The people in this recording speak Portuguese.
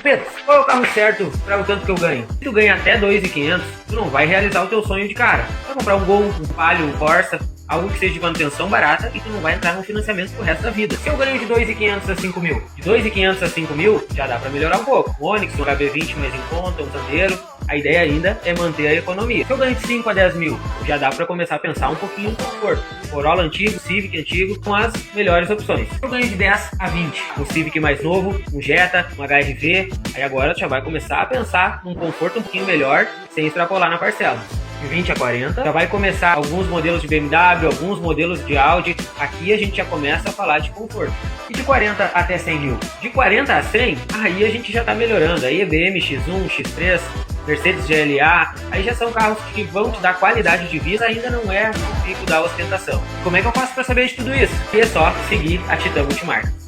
Pedro, qual é o carro certo para o tanto que eu ganho? Se tu ganha até 2.500, tu não vai realizar o teu sonho de cara. Vai comprar um Gol, um Palio, um Corsa, algo que seja de manutenção barata e tu não vai entrar no financiamento pro resto da vida. Se eu ganho de 2.500 a 5.000, de 2.500 a 5.000, já dá para melhorar um pouco. Um Onix, um HB20 mais em conta, um Sandero. A ideia ainda é manter a economia. Se eu ganho de 5 a 10 mil, já dá para começar a pensar um pouquinho no conforto. Corolla antigo, Civic antigo, com as melhores opções. Se eu ganho de 10 a 20, um Civic mais novo, um Jetta, um HRV, aí agora tu já vai começar a pensar num conforto um pouquinho melhor, sem extrapolar na parcela. De 20 a 40, já vai começar alguns modelos de BMW, alguns modelos de Audi. Aqui a gente já começa a falar de conforto. E de 40 até 100 mil. De 40 a 100, aí a gente já tá melhorando. Aí é BM X1, X3, Mercedes GLA, aí já são carros que vão te dar qualidade de vida, ainda não é o pico da ostentação. Como é que eu faço para saber de tudo isso? E é só seguir a Titan Multimarcas.